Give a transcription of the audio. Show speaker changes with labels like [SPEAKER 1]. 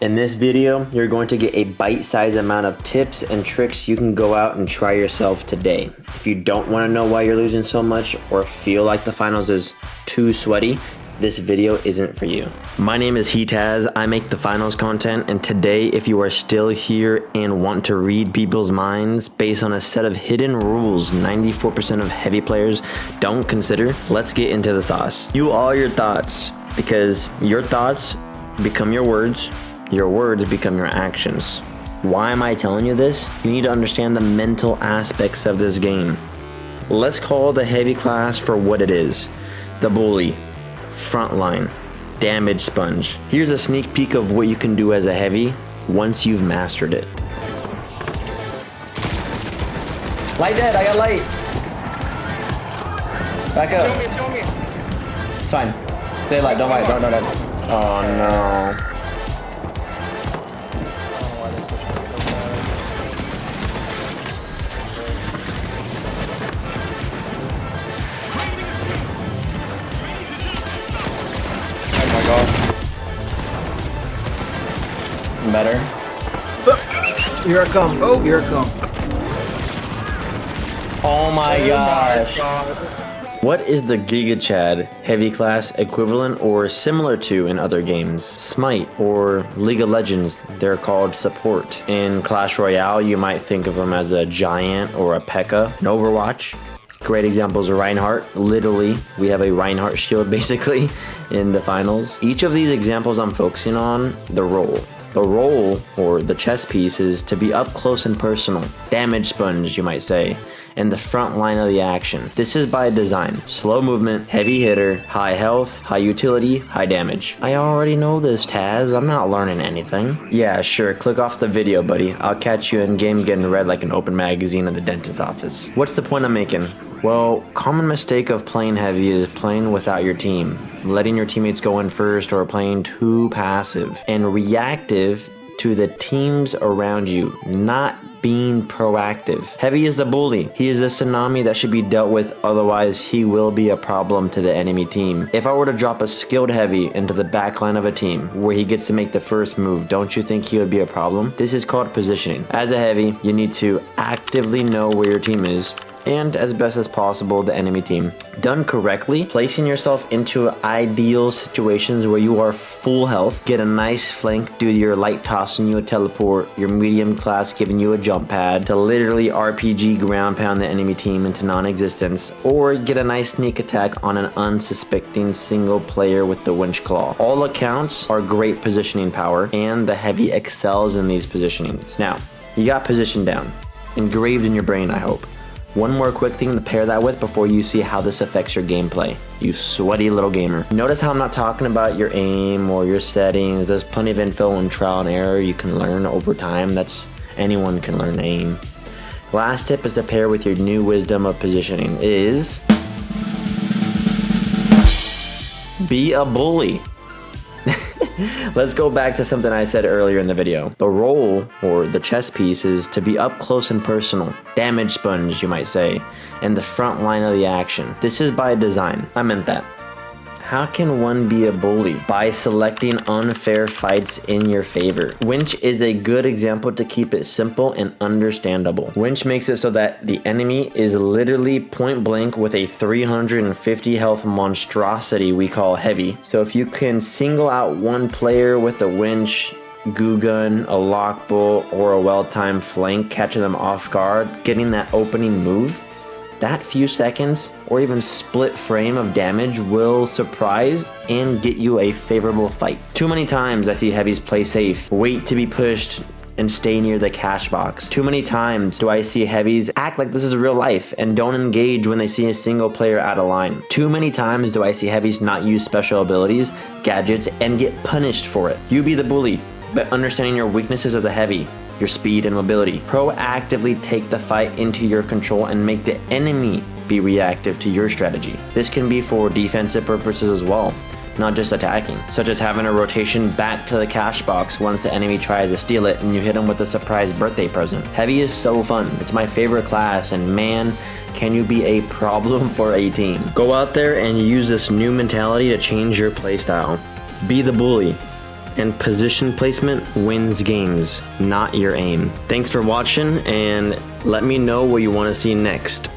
[SPEAKER 1] In this video, you're going to get a bite-sized amount of tips and tricks you can go out and try yourself today. If you don't want to know why you're losing so much or feel like the finals is too sweaty, this video isn't for you. My name is Hetaz, I make the finals content, and today if you are still here and want to read people's minds based on a set of hidden rules 94% of heavy players don't consider, let's get into the sauce. You are your thoughts, because your thoughts become your words become your actions. Why am I telling you this? You need to understand the mental aspects of this game. Let's call the heavy class for what it is. The bully, frontline, damage sponge. Here's a sneak peek of what you can do as a heavy once you've mastered it. Light dead, I got light. Back up.
[SPEAKER 2] Kill me.
[SPEAKER 1] It's fine. Stay alive, don't light, don't. Oh no. Better.
[SPEAKER 3] Here I come. Oh, here I come.
[SPEAKER 1] Oh my gosh. What is the Giga Chad heavy class equivalent or similar to in other games? Smite or League of Legends, they're called support. In Clash Royale, you might think of them as a giant or a P.E.K.K.A. In Overwatch, great examples are Reinhardt. Literally, we have a Reinhardt shield basically in the finals. Each of these examples I'm focusing on, the role. The role, or the chess piece, is to be up close and personal. Damage sponge, you might say, and the front line of the action. This is by design. Slow movement, heavy hitter, high health, high utility, high damage. I already know this, Taz. I'm not learning anything. Yeah, sure, click off the video, buddy. I'll catch you in game getting read like an open magazine in the dentist's office. What's the point I'm making? Well, common mistake of playing heavy is playing without your team, letting your teammates go in first, or playing too passive and reactive to the teams around you, not being proactive. Heavy is the bully. He is a tsunami that should be dealt with, otherwise he will be a problem to the enemy team. If I were to drop a skilled heavy into the back line of a team where he gets to make the first move, don't you think he would be a problem? This is called positioning. As a heavy, you need to actively know where your team is, and as best as possible the enemy team. Done correctly, placing yourself into ideal situations where you are full health, get a nice flank due to your light tossing you a teleport, your medium class giving you a jump pad to literally RPG ground pound the enemy team into non-existence, or get a nice sneak attack on an unsuspecting single player with the winch claw. All accounts are great positioning power, and the heavy excels in these positionings. Now, you got position down, engraved in your brain, I hope. One more quick thing to pair that with before you see how this affects your gameplay, you sweaty little gamer. Notice how I'm not talking about your aim or your settings. There's plenty of info and trial and error you can learn over time. Anyone can learn aim. Last tip is to pair with your new wisdom of positioning is be a bully. Let's go back to something I said earlier in the video. The role, or the chess piece, is to be up close and personal. Damage sponge, you might say, and the front line of the action. This is by design. I meant that. How can one be a bully? By selecting unfair fights in your favor. Winch is a good example to keep it simple and understandable. Winch makes it so that the enemy is literally point blank with a 350 health monstrosity we call heavy. So if you can single out one player with a winch, goo gun, a lock bull, or a well-timed flank, catching them off guard, getting that opening move, that few seconds or even split frame of damage will surprise and get you a favorable fight. Too many times I see heavies play safe, wait to be pushed, and stay near the cash box. Too many times do I see heavies act like this is real life and don't engage when they see a single player out of line. Too many times do I see heavies not use special abilities, gadgets, and get punished for it. You be the bully, but understanding your weaknesses as a heavy, your speed and mobility. Proactively take the fight into your control and make the enemy be reactive to your strategy. This can be for defensive purposes as well, not just attacking, such as having a rotation back to the cash box once the enemy tries to steal it and you hit them with a surprise birthday present. Heavy is so fun. It's my favorite class, and man, can you be a problem for a team. Go out there and use this new mentality to change your playstyle. Be the bully and position placement wins games, not your aim. Thanks for watching, and let me know what you want to see next.